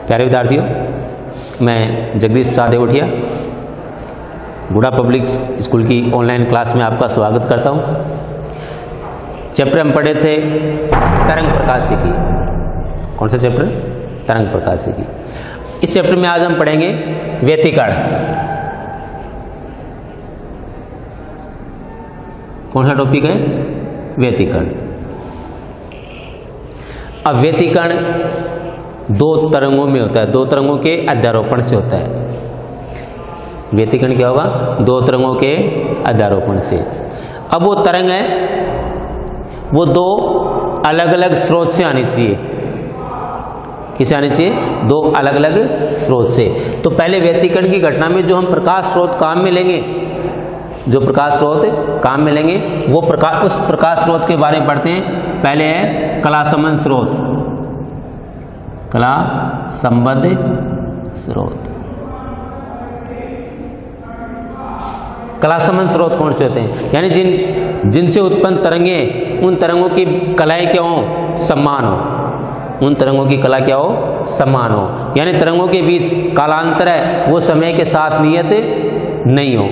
प्यारे विद्यार्थियों, मैं जगदीश प्रसाद देवटिया बूढ़ा पब्लिक स्कूल की ऑनलाइन क्लास में आपका स्वागत करता हूं। चैप्टर हम पढ़े थे तरंग प्रकाशिकी। कौन सा चैप्टर? तरंग प्रकाशिकी। इस चैप्टर में आज हम पढ़ेंगे व्यतिकरण। कौन सा टॉपिक है? व्यतिकरण। अब व्यतिकरण दो तरंगों में होता है, दो तरंगों के अध्यारोपण से होता है। व्यतिकरण क्या होगा? दो तरंगों के अध्यारोपण से। अब वो तरंग है वो दो अलग अलग स्रोत से आनी चाहिए। किसे आनी चाहिए? दो अलग अलग स्रोत से। तो पहले व्यतिकरण की घटना में जो हम प्रकाश स्रोत काम में लेंगे, जो प्रकाश स्रोत काम में लेंगे वो उस प्रकाश स्रोत के बारे में पढ़ते हैं। पहले है कला संबद्ध स्रोत। कला संबद्ध स्रोत। कला संबद्ध स्रोत कौन से होते हैं? यानी जिनसे उत्पन्न तरंगे, उन तरंगों की कलाएं क्या हो? समान हो। उन तरंगों की कला क्या हो? समान हो। यानी तरंगों के बीच कालांतर है वो समय के साथ नियत नहीं हो।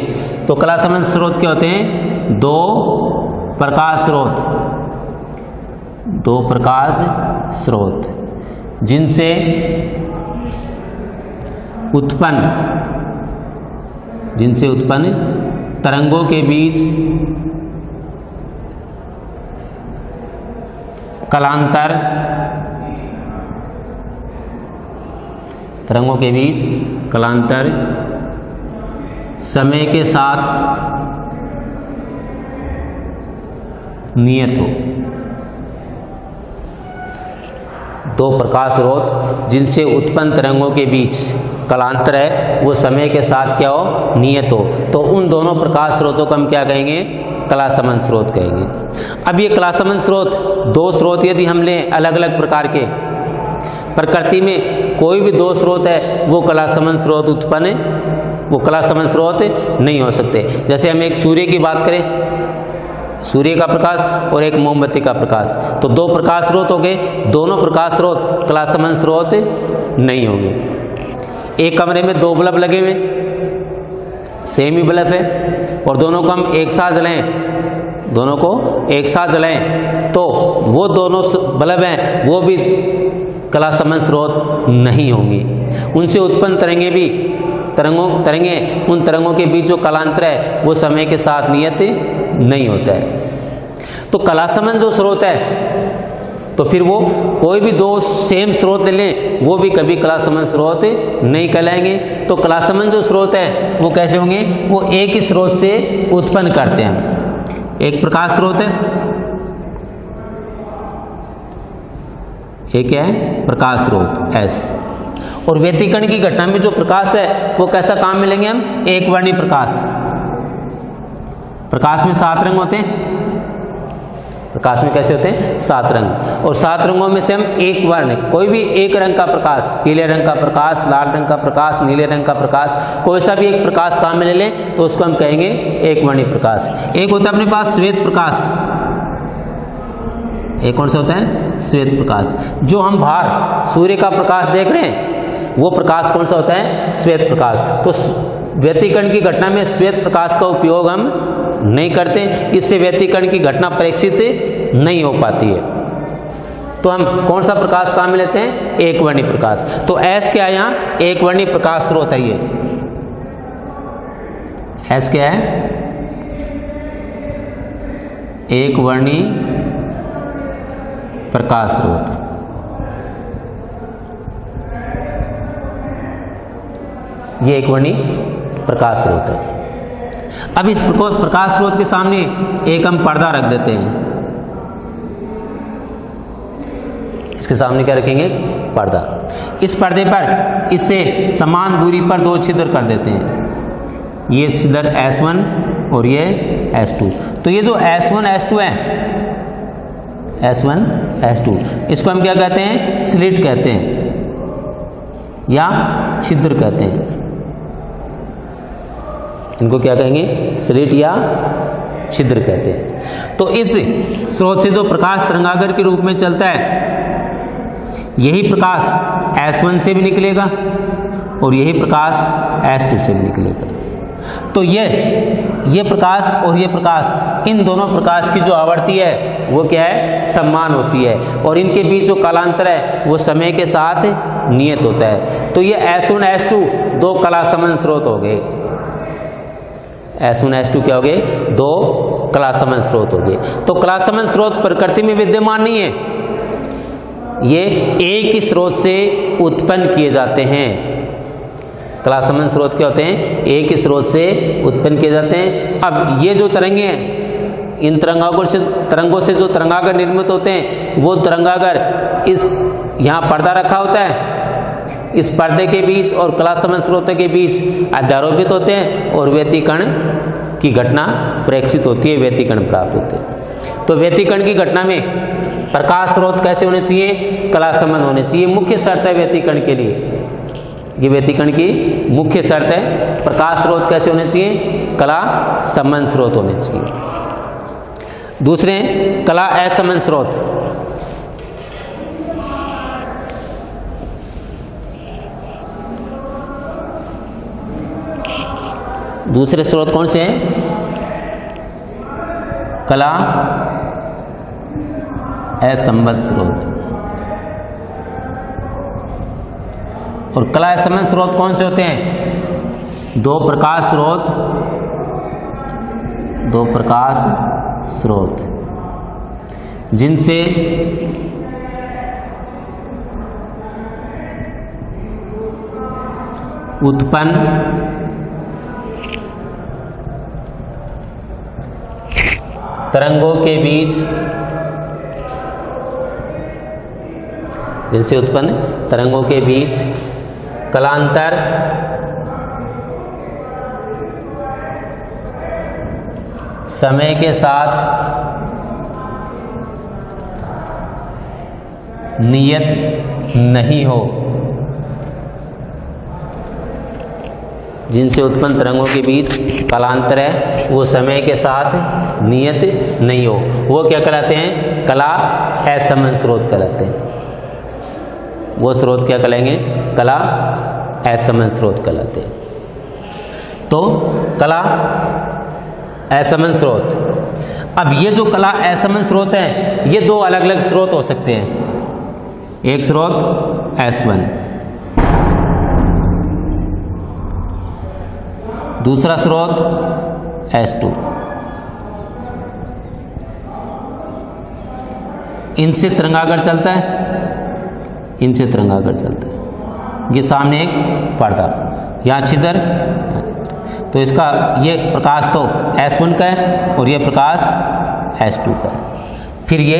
तो कला संबद्ध स्रोत क्या होते हैं? दो प्रकाश स्रोत। दो प्रकाश स्रोत जिनसे उत्पन्न तरंगों के बीच कालांतर, तरंगों के बीच कालांतर समय के साथ नियत हो। दो प्रकाश स्रोत जिनसे उत्पन्न तरंगों के बीच कालांतर है वो समय के साथ क्या हो? नियत हो। तो उन दोनों प्रकाश स्रोतों को हम क्या कहेंगे? कला संबद्ध स्रोत कहेंगे। अब ये कला संबद्ध स्रोत, दो स्रोत यदि हम लें अलग अलग प्रकार के, प्रकृति में कोई भी दो स्रोत है वो कला संबद्ध स्रोत उत्पन्न, वो कला संबद्ध स्रोत नहीं हो सकते। जैसे हम एक सूर्य की बात करें, सूर्य का प्रकाश और एक मोमबत्ती का प्रकाश, तो दो प्रकाश स्रोत हो गए। दोनों प्रकाश स्रोत कला संबद्ध स्रोत नहीं होंगे। एक कमरे में दो बल्ब लगे हुए, सेम ही बल्ब है और दोनों को हम एक साथ जलाएं, दोनों को एक साथ जलाएं तो वो दोनों बल्ब हैं वो भी कला संबद्ध स्रोत नहीं होंगी। उनसे उत्पन्न तरंगे भी तरंगे उन तरंगों के बीच जो कालांतर है वो समय के साथ नियत नहीं होता है। तो कला संबद्ध जो स्रोत है तो फिर वो कोई भी दो सेम स्रोत ले लें वो भी कभी कला संबद्ध स्रोत नहीं कहलाएंगे। तो कला संबद्ध जो स्रोत है वो कैसे होंगे? वो एक ही स्रोत से उत्पन्न करते हैं। एक प्रकाश स्रोत है, एक है प्रकाश स्रोत S। और व्यतिकरण की घटना में जो प्रकाश है वो कैसा काम में लेंगे हम? एक वर्णी प्रकाश। प्रकाश में 7 रंग होते हैं। प्रकाश में कैसे होते हैं? 7 रंग। और 7 रंगों में से हम एक वर्ण, कोई भी एक रंग का प्रकाश, पीले रंग का प्रकाश, लाल रंग का प्रकाश, नीले रंग का प्रकाश, कोई सा भी एक प्रकाश काम में ले लें तो उसको हम कहेंगे एक वर्णी प्रकाश। एक होता है अपने पास श्वेत प्रकाश। एक कौन सा होता है? श्वेत प्रकाश। जो हम बाहर सूर्य का प्रकाश देख रहे हैं वो प्रकाश कौन सा होता है? श्वेत प्रकाश। तो व्यतिकरण की घटना में श्वेत प्रकाश का उपयोग हम नहीं करते, इससे व्यतिकरण की घटना प्रेक्षित नहीं हो पाती है। तो हम कौन सा प्रकाश काम में लेते हैं? एक वर्णी प्रकाश। तो S क्या है? यहाँ एक वर्णी प्रकाश स्रोत है। ये S क्या है? एक वर्णी प्रकाश स्रोत। ये एक वर्णी प्रकाश स्रोत है। अब इस प्रकाश स्रोत के सामने एक हम पर्दा रख देते हैं। इसके सामने क्या रखेंगे? पर्दा। इस पर्दे पर इससे समान दूरी पर दो छिद्र कर देते हैं। ये छिद्र S1 और ये S2। तो ये जो S1 S2 है, S1 S2, इसको हम क्या कहते हैं? स्लिट कहते हैं या छिद्र कहते हैं। इनको क्या कहेंगे? स्लिट या छिद्र कहते हैं। तो इस स्रोत से जो प्रकाश तरंगागर के रूप में चलता है यही प्रकाश S1 से भी निकलेगा और यही प्रकाश S2 से भी निकलेगा। तो ये प्रकाश और ये प्रकाश, इन दोनों प्रकाश की जो आवृत्ति है वो क्या है, समान होती है, और इनके बीच जो कालांतर है वो समय के साथ नियत होता है। तो ये S1 S2 दो कला समन स्रोत हो गए। S1 S2 क्या हो गए, दो कला समन स्रोत हो गए। तो कला समन स्रोत प्रकृति में विद्यमान नहीं है, ये एक ही स्रोत से उत्पन्न किए जाते हैं। कला समन स्रोत क्या होते हैं, एक ही स्रोत से उत्पन्न किए जाते हैं। अब ये जो तरंगे हैं, इन तरंगों से जो तरंगागर निर्मित होते हैं, वो तरंगागर इस यहाँ पर्दा रखा होता है, इस पर्दे के बीच और कला समन स्रोतों के बीच अध्यारोपित होते हैं और व्यतिकरण की घटना प्रेक्षित होती है, व्यतिकरण प्राप्त होते हैं। तो व्यतिकरण की घटना में प्रकाश स्रोत कैसे होने चाहिए, कला समन होने चाहिए। मुख्य शर्त है व्यतिकरण के लिए, ये व्यतिकरण की मुख्य शर्त है। प्रकाश स्रोत कैसे होने चाहिए, कला समन स्रोत होने चाहिए। दूसरे कला असमन स्रोत। दूसरे स्रोत कौन से हैं, कला असंबद्ध स्रोत। और कला असंबद्ध स्रोत कौन से होते हैं, दो प्रकाश स्रोत जिनसे उत्पन्न तरंगों के बीच, जिनसे उत्पन्न तरंगों के बीच कलांतर समय के साथ नियत नहीं हो, जिनसे उत्पन्न तरंगों के बीच कलांतर है वो समय के साथ नियत नहीं हो, वो क्या कहलाते हैं, कला असमन स्रोत कहलाते हैं। वो स्रोत क्या कहलाएंगे, कला असमन स्रोत कहलाते हैं। तो कला असमन स्रोत। अब ये जो कला असमन स्रोत है, ये दो अलग अलग स्रोत हो सकते हैं। एक स्रोत S1, दूसरा स्रोत S2। इनसे तरंगागर चलता है, इनसे तरंगागर चलता है। ये सामने एक पर्दा, यहाँ छिद्र, तो इसका ये प्रकाश तो S1 का है और ये प्रकाश S2 का है। फिर ये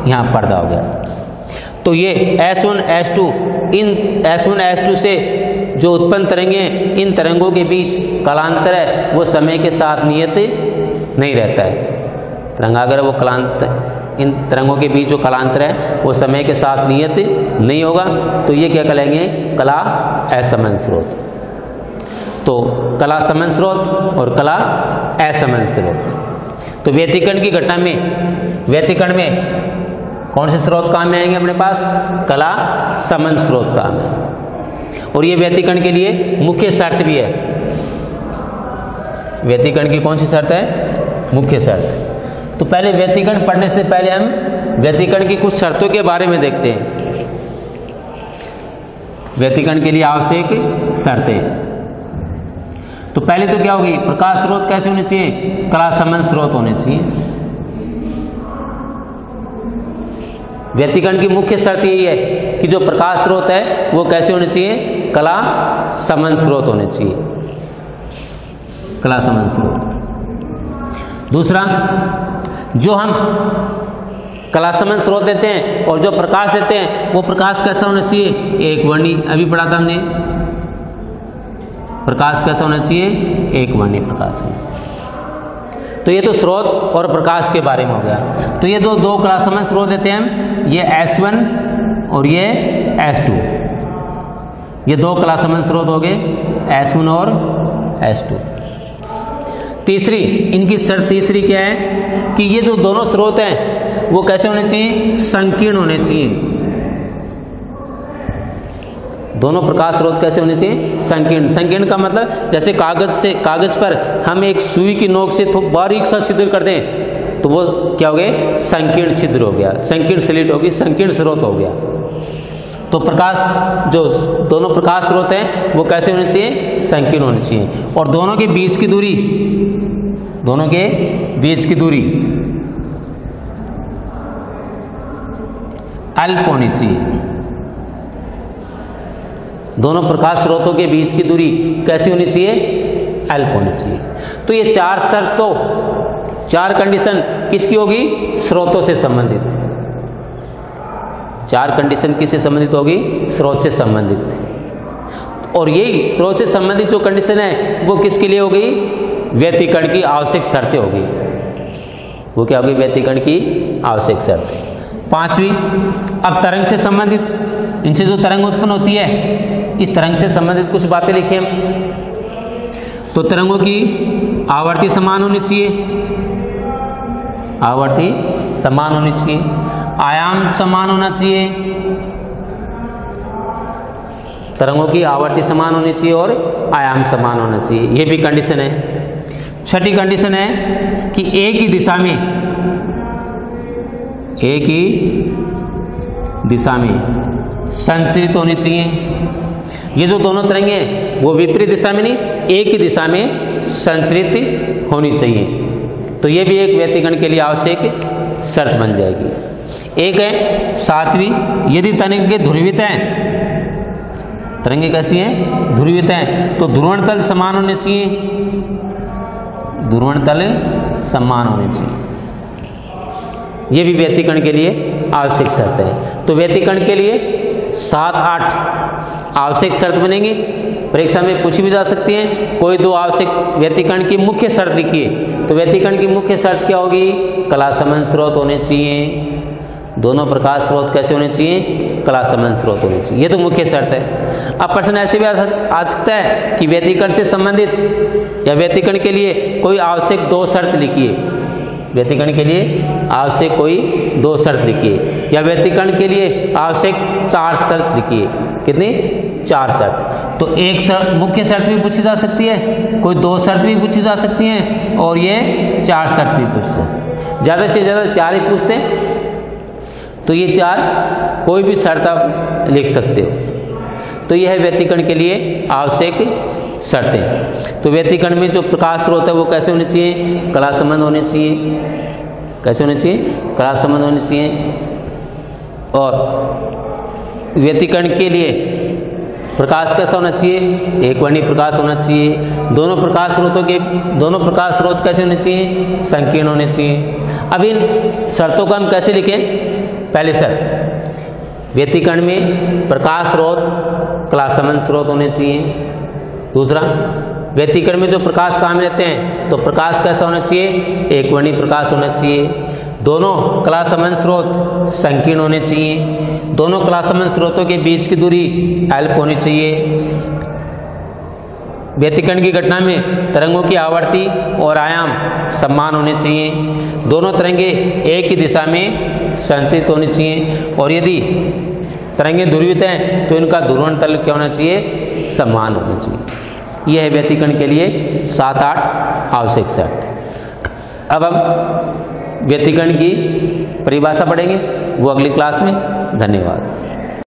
यहाँ पर्दा हो गया। तो ये S1 S2, इन S1 S2 से जो उत्पन्न तरंगे हैं, इन तरंगों के बीच कलांतर है वो समय के साथ नियत नहीं रहता है। तरंगागर वो कलांतर, इन तरंगों के बीच जो कलांतर है वो समय के साथ नियत नहीं होगा। तो ये क्या कहलाएंगे, कला असमन स्रोत। तो कला समन स्रोत और कला असमन स्रोत। तो व्यतिकरण की घटना में, व्यतिकरण में कौन से स्रोत काम में आएंगे अपने पास, कला समन स्रोत काम है। और ये व्यतिकरण के लिए मुख्य शर्त भी है। व्यतिकरण की कौन सी शर्त है, मुख्य शर्त। तो पहले व्यतिकरण पढ़ने से पहले हम व्यतिकरण की कुछ शर्तों के बारे में देखते हैं। व्यतिकरण के लिए आवश्यक शर्तें। तो पहले तो क्या होगी, प्रकाश स्रोत कैसे होने चाहिए, कला समन स्रोत होने चाहिए। व्यतिकरण की मुख्य शर्त यही है कि जो प्रकाश स्रोत है वो कैसे होने चाहिए, कला समन स्रोत होने चाहिए, कला समन स्रोत। दूसरा, जो हम कला समन स्रोत देते हैं और जो प्रकाश देते हैं वो प्रकाश कैसा होना चाहिए, एक वर्णी। अभी पढ़ा था हमने, प्रकाश कैसा होना चाहिए, एक वर्णी प्रकाश होना चाहिए। तो ये तो स्रोत और प्रकाश के बारे में हो गया। तो ये दो कला समन स्रोत देते हैं हम, ये S1 और ये S2। ये दो कला समन स्रोत हो गए, S1 और S2। तीसरी, इनकी शर्त तीसरी क्या है कि ये जो दोनों स्रोत हैं वो कैसे होने चाहिए, संकीर्ण होने चाहिए। दोनों प्रकाश स्रोत कैसे होने चाहिए? संकीर्ण। संकीर्ण का मतलब जैसे कागज पर हम एक सुई की नोक से बारीक सा छिद्र कर दें तो वो क्या हो गया? संकीर्ण छिद्र हो गया, संकीर्ण स्लिट होगी, संकीर्ण स्रोत हो गया। तो प्रकाश जो दोनों प्रकाश स्रोत हैं वो कैसे होने चाहिए? संकीर्ण होने चाहिए। और दोनों के बीच की दूरी, दोनों के बीच की दूरी अल्प होनी चाहिए। दोनों प्रकाश स्रोतों के बीच की दूरी कैसी होनी चाहिए? अल्प होनी चाहिए। तो ये चार शर्तों, चार कंडीशन किसकी होगी? स्रोतों से संबंधित। चार कंडीशन किससे संबंधित होगी? स्रोत से संबंधित। और यही स्रोत से संबंधित जो कंडीशन है वो किसके लिए होगी? व्यतिकरण की आवश्यक शर्तें होगी। वो क्या होगी? व्यतिकरण की आवश्यक शर्तें। पांचवी, अब तरंग से संबंधित, इनसे जो तरंग उत्पन्न होती है इस तरंग से संबंधित कुछ बातें लिखिए हम। तो तरंगों की आवर्ती समान होनी चाहिए, आवर्ती समान होनी चाहिए, आयाम समान होना चाहिए, तरंगों की आवर्ती समान होनी चाहिए और आयाम समान होना चाहिए। ये भी कंडीशन है। छठी कंडीशन है कि एक ही दिशा में, एक ही दिशा में संचरित होनी चाहिए। ये जो दोनों तरंगे हैं वो विपरीत दिशा में नहीं, एक ही दिशा में संचरित होनी चाहिए। तो ये भी एक व्यतिकरण के लिए आवश्यक शर्त बन जाएगी। एक है सातवीं, यदि तरंगे ध्रुवित हैं, तरंगे कैसी हैं? ध्रुवित हैं, तो ध्रुवण तल समान होने चाहिए, ध्रुवण तल समान होने चाहिए। ये भी व्यतिकरण के लिए आवश्यक शर्त है। तो व्यतिकरण के लिए 7-8 आवश्यक शर्त बनेंगी, परीक्षा में पूछी भी जा सकती हैं। कोई दो आवश्यक व्यतिकरण की मुख्य शर्त लिखिए। तो व्यतिकरण की मुख्य शर्त क्या होगी? कला संबंध स्रोत होने चाहिए, दोनों प्रकाश स्रोत कैसे होने चाहिए? कला संबंध स्रोत होने चाहिए। ये तो मुख्य शर्त है। अब प्रश्न ऐसे भी आ सकता है कि व्यतिकरण से संबंधित या व्यतिकरण के लिए कोई आवश्यक दो शर्त लिखिए। व्यतिकरण के लिए आवश्यक कोई दो शर्त लिखिए, या व्यतिकरण के लिए आवश्यक 4 शर्त लिखिए। कितनी? 4 शर्त। तो एक शर्त, मुख्य शर्त भी पूछी जा सकती है, कोई दो शर्त भी पूछी जा सकती हैं, और ये 4 शर्त भी पूछी जाती है। ज़्यादा से ज़्यादा 4 ही पूछते हैं, तो ये 4 कोई भी शर्त आप लिख सकते हो। तो यह है व्यतिकरण के लिए आवश्यक शर्तें। तो व्यतिकरण में जो प्रकाश स्रोत है वो कैसे होने चाहिए? कला संबंध होने चाहिए। कैसे होने चाहिए? कला संबंध होने चाहिए। और व्यतिकरण के लिए प्रकाश कैसा होना चाहिए? एकवर्णीय प्रकाश होना चाहिए। दोनों प्रकाश स्रोत कैसे होने चाहिए? संकीर्ण होने चाहिए। अब इन शर्तों को हम कैसे लिखें? पहली शर्त, व्यतिकरण में प्रकाश स्रोत कला संबंध स्रोत होने चाहिए। दूसरा, व्यतिकरण में जो प्रकाश काम लेते हैं तो प्रकाश कैसा होना चाहिए? एकवर्णीय प्रकाश होना चाहिए। दोनों कला संबंध स्रोत संकीर्ण होने चाहिए। दोनों कला संबंध स्रोतों के बीच की दूरी अल्प होनी चाहिए। व्यतिकरण की घटना में तरंगों की आवर्ती और आयाम समान होने चाहिए। दोनों तरंगे एक ही दिशा में संचरित होनी चाहिए। और यदि तरंगे ध्रुवित हैं तो इनका ध्रुवण तल क्या होना चाहिए? समान होना चाहिए। यह है व्यतिकरण के लिए 7-8 आवश्यक शर्त। अब हम व्यतिकरण की परिभाषा पढ़ेंगे, वो अगली क्लास में। धन्यवाद।